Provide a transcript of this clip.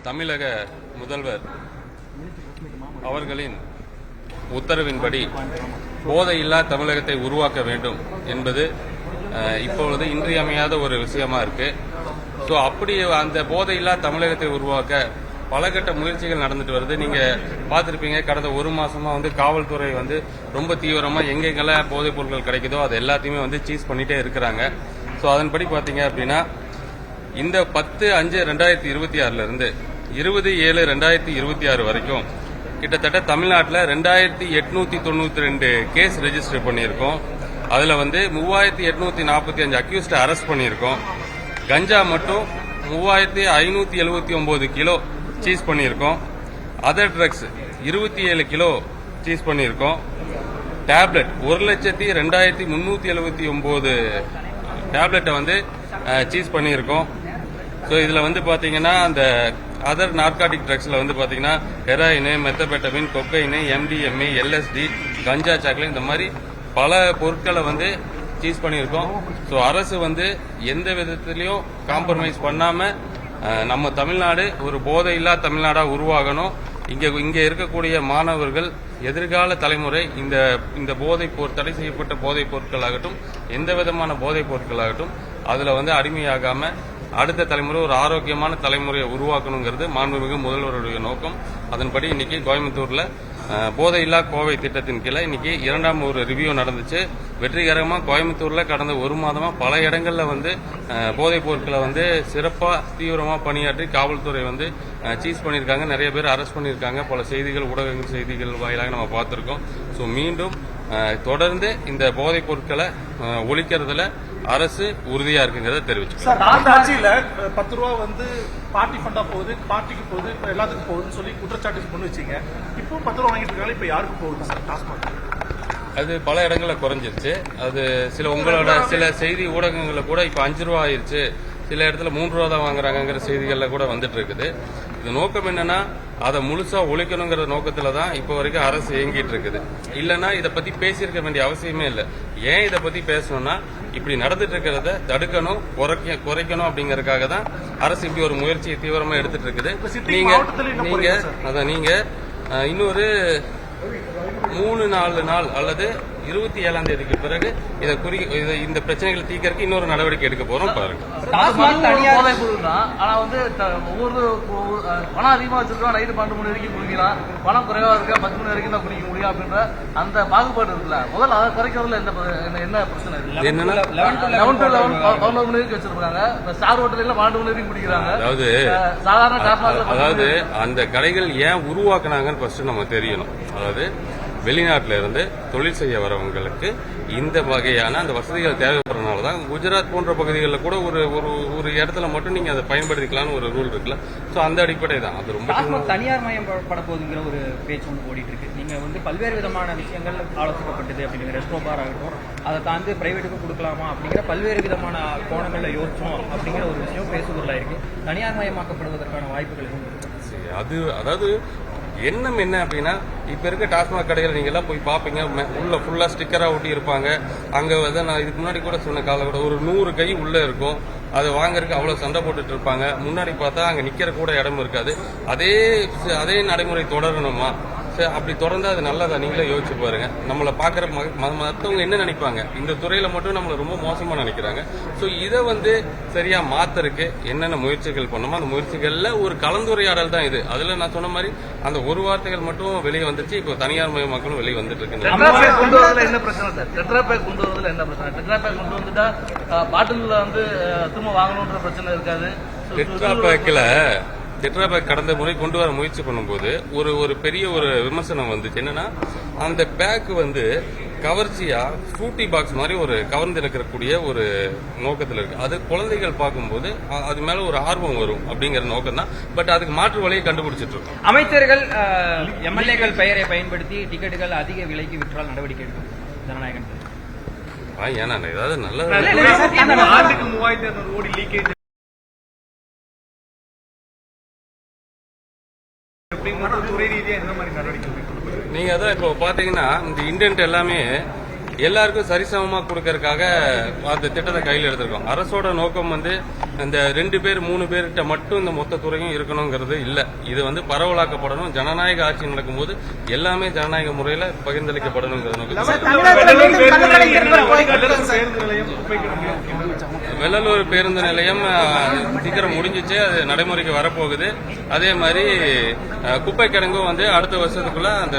தமிழக முதல்வர் அவர்களின் உத்தரவின்படி போதையில்லா தமிழகத்தை உருவாக்க வேண்டும் என்பது இப்பொழுது இன்றியமையாத ஒரு விஷயமா இருக்கு. ஸோ அப்படி அந்த போதையில்லா தமிழகத்தை உருவாக்க பலகட்ட முயற்சிகள் நடந்துட்டு வருது. நீங்க பார்த்திருப்பீங்க, கடந்த ஒரு மாசமா காவல்துறை ரொம்ப தீவிரமா எங்கெங்கெல்லாம் போதைப் பொருட்கள் கிடைக்குதோ அது எல்லாத்தையுமே சீஸ் பண்ணிட்டே இருக்கிறாங்க. ஸோ அதன்படி பாத்தீங்க அப்படின்னா இந்த 10/5/2026 இருந்து 20/7/2026 வரைக்கும் கிட்டத்தட்ட தமிழ்நாட்டில் 2892 கேஸ் ரெஜிஸ்டர் பண்ணியிருக்கோம். அதுல 3845 அக்யூஸ்ட் அரெஸ்ட் பண்ணியிருக்கோம். கஞ்சா மட்டும் 3579 கிலோ சீஸ் பண்ணியிருக்கோம். அதர் ட்ரக்ஸ் 27 கிலோ சீஸ் பண்ணியிருக்கோம். டேப்லெட் 1,02,379 டேப்லெட்டை சீஸ் பண்ணியிருக்கோம். ஸோ இதுல பாத்தீங்கன்னா அந்த அதர் நார்காட்டிக் ட்ரக்ஸ்ல பாத்தீங்கன்னா ஹெராயின், மெத்தபெட்டமின், கொக்கைன், MDMA, LSD, கஞ்சா சாக்லேட், இந்த மாதிரி பல பொருட்களை சீஸ் பண்ணியிருக்கோம். ஸோ அரசு எந்த விதத்திலையும் காம்ப்ரமைஸ் பண்ணாம நம்ம தமிழ்நாடு ஒரு போதையில்லா தமிழ்நாடா உருவாகணும். இங்க இருக்கக்கூடிய மாணவர்கள், எதிர்கால தலைமுறை இந்த தடை செய்யப்பட்ட போதைப் பொருட்களாகட்டும், எந்த விதமான போதைப் பொருட்களாகட்டும் அதுல அடிமையாகாம அடுத்த தலைமுறை ஒரு ஆரோக்கியமான தலைமுறையை உருவாக்கணுங்கிறது மாண்புமிகு முதல்வருடைய நோக்கம். அதன்படி இன்னைக்கு கோயம்புத்தூர்ல போதையில்லா கோவை திட்டத்தின் கீழே இன்னைக்கு 2ஆம் ஒரு ரிவ்யூ நடந்துச்சு. வெற்றிகரமா கோயம்புத்தூர்ல கடந்த ஒரு மாதமா பல இடங்கள்ல போதைப் பொருட்களை சிறப்பா தீவிரமா பணியாற்றி காவல்துறை சீஸ் பண்ணியிருக்காங்க. நிறைய பேர் அரெஸ்ட் பண்ணியிருக்காங்க. பல செய்திகள், ஊடகங்கள் செய்திகள் வாயிலாக நம்ம பார்த்திருக்கோம். ஸோ மீண்டும் தொடர்ந்து இந்த போதைப் பொருட்களை ஒழிக்கிறதுல அரசு உறுதியா இருக்குங்கிறத தெரிவிச்சுக்கிறேன். ஆட்சியில 10 ரூபா பார்ட்டி ஃபண்டா போகுது, பார்ட்டிக்கு போகுது, இப்ப எல்லாத்துக்கும் போகுதுன்னு சொல்லி குற்றச்சாட்டு கொண்டு வச்சீங்க. இப்போ 10 ரூபா வாங்கிட்டு இருக்காங்க, இப்ப யாருக்கு போகுது சார் டாஸ்மாக்? அது பல இடங்கள்ல குறைஞ்சிருச்சு. அது உங்களோட சில செய்தி ஊடகங்கள்ல கூட இப்ப 5 ரூபா ஆயிருச்சு, சில இடத்துல 3 ரூபா தான் வாங்குறாங்கிற செய்திகள்ல கூட வந்துட்டு இருக்குது. இது நோக்கம் என்னன்னா அதை முழுசா ஒழிக்கணுங்கிற நோக்கத்துல தான் இப்போ வரைக்கும் அரசு இயங்கிட்டு இருக்குது. இல்லைன்னா இதை பத்தி பேசியிருக்க வேண்டிய அவசியமே இல்லை. ஏன் இதை பத்தி பேசணும்னா இப்படி நடந்துட்டு இருக்கிறத தடுக்கணும், குறைக்கணும் அப்படிங்கறதுக்காக தான் அரசு இப்படி ஒரு முயற்சியை தீவிரமா எடுத்துட்டு இருக்குது. நீங்க இன்னொரு 3-4 நாள் அல்லது 27ஆம் தேதிக்கு பிறகு இந்த பிரச்சனைகளை தீர்க்கறதுக்கு இன்னொரு நடவடிக்கை எடுக்க போறோம். பாருங்க, போதைப் பொருள் தான். ஆனா ஒவ்வொரு பணம் அதிகமா வச்சிருக்கோம், நைட்டு 12 மணி வரைக்கும் குடிக்கலாம், பணம் குறைவா இருக்கா 10 மணி வரைக்கும் தான் குடிக்க முடியும் அப்படின்ற அந்த பாகுபாடு இருக்குல்ல. முதல்ல அதை குறைக்கிறதுல என்ன பிரச்சனை இருக்கு? என்னன்னா 11 to 11 மணி வரைக்கும் வச்சிருக்காங்க. ஸ்டார் ஹோட்டல் 12 மணி வரைக்கும் குடிக்கிறாங்க. அதாவது அந்த கடைகள் ஏன் உருவாக்குனாங்கன்னு ஃபர்ஸ்ட் நம்ம தெரியணும். அதாவது வெளிநாட்டில இருந்து தொழில் செய்ய வரவங்களுக்கு இந்த வகையான அந்த வசதிகள் தேவைப்படுறதுனால தான் குஜராத் போன்ற பகுதிகளில் கூட ஒரு இடத்துல மட்டும் நீங்க அதை பயன்படுத்திக்கலாம்னு ஒரு ரூல் இருக்குல்ல. ஸோ அந்த அடிப்படை தான் அது ரொம்ப தனியார் மயம் பட போகுதுங்கிற ஒரு பேச்சு ஓடிட்டு இருக்கு. நீங்க பல்வேறு விதமான விஷயங்கள் ஆலோசிக்கப்பட்டது அப்படிங்கிற ரெஸ்டோ பார் ஆகட்டும், அதை தாண்டி பிரைவேட்டுக்கு கொடுக்கலாமா அப்படிங்கிற பல்வேறு விதமான கோணங்கள்ல யோசிச்சோம் அப்படிங்கிற ஒரு விஷயம் பேசுபொருளா இருக்கு. தனியார் மயமாக்கப்படுவதற்கான வாய்ப்புகள் எதுவும் இருக்கு? அதாவது எண்ணம் என்ன அப்படின்னா, இப்ப இருக்க டாஸ்மாக் கடைகள் நீங்க எல்லாம் போய் பாப்பீங்க, உள்ள ஃபுல்லா ஸ்டிக்கரா ஒட்டி இருப்பாங்க. அங்க நான் இதுக்கு முன்னாடி கூட சொன்ன கால கூட ஒரு 100 கை உள்ள இருக்கும். அதை வாங்கறதுக்கு அவ்வளவு சண்டை போட்டுட்டு இருப்பாங்க. முன்னாடி பார்த்தா அங்க நிக்கிற கூட இடம் இருக்காது. அதே நடைமுறை தொடரணுமா? அப்படி தொடர்ந்து அது நல்லதா? நீங்களே யோசிச்சு பாருங்க. நம்மளை பாக்குற மத்தவங்க என்ன நினைப்பாங்க? இந்த துறையில மட்டும் நம்மள ரொம்ப மோசமா நினைக்கிறாங்க. சோ இதை சரியா மாத்தருக்கு என்னென்ன முயற்சிகள் பண்ணணுமோ அந்த முயற்சிகள்ல ஒரு கலந்துரையாடல் தான் இது. அதுல நான் சொன்ன மாதிரி அந்த ஒரு வார்த்தைகள் மட்டும் வெளியே வந்துச்சு. இப்போ தனியார் மய மக்களும் வெளியே வந்துட்டு இருக்கு. என்ன பிரச்சனை சார்? டெட்ராபேக் கொண்டு வரதுல என்ன பிரச்சனை? டெட்ராபேக் கொண்டு வந்துட்டா பாட்டில்ல திரும்ப வாங்கணும்ன்ற பிரச்சனை இருக்காது. டெட்ராபேக் கடந்த முறை கொண்டு வர முயற்சி பண்ணும்போது ஒரு பெரிய ஒரு விமர்சனம் வந்துச்சு. என்னன்னா அந்த பேக் கவர்ச்சியா ஃப்ரூட்டி பாக்ஸ் மாதிரி ஒரு கவர்ந்து இருக்கக்கூடிய ஒரு நோக்கத்தில் இருக்கு. அது குழந்தைகள் பார்க்கும்போது அது மேல ஒரு ஆர்வம் வரும் அப்படிங்கிற நோக்கம் தான். பட் அதுக்கு மாற்று வழியை கண்டுபிடிச்சிட்டு இருக்கோம். அமைச்சர்கள், MLA-க்கள் பெயரை பயன்படுத்தி டிக்கெட்டுகள் அதிக விலைக்கு விற்றால் நடவடிக்கை எடுக்கும் ஜனநாயகன். ஏன்னா ஏதாவது நல்ல ஆண்டுக்கு 3200 கோடி லீக்கேஜ் துறை ரீதியா எந்த மாதிரி நடவடிக்கை? நீங்க அதான் இப்போ பாத்தீங்கன்னா இந்த இண்டென்ட் எல்லாமே எல்லாருக்கும் சரிசமமா கொடுக்கறதுக்காக அந்த திட்டத்தை கையில் எடுத்திருக்கோம். அரசோட நோக்கம் வந்து இந்த 2 பேர் 3 பேர்கிட்ட மட்டும் இந்த மொத்த துறையும் இருக்கணுங்கிறது இல்ல. இது வந்து பரவலாக்கப்படணும். ஜனநாயக ஆட்சி நடக்கும்போது எல்லாமே ஜனநாயக முறையில பகிர்ந்தளிக்கப்படணுங்கிறது வெள்ளலூர் பேருந்து நிலையம் சீக்கிரம் முடிஞ்சிச்சு. அது நடைமுறைக்கு வரப்போகுது. அதே மாதிரி குப்பை கிடங்கும் வந்து அடுத்த வருஷத்துக்குள்ள அந்த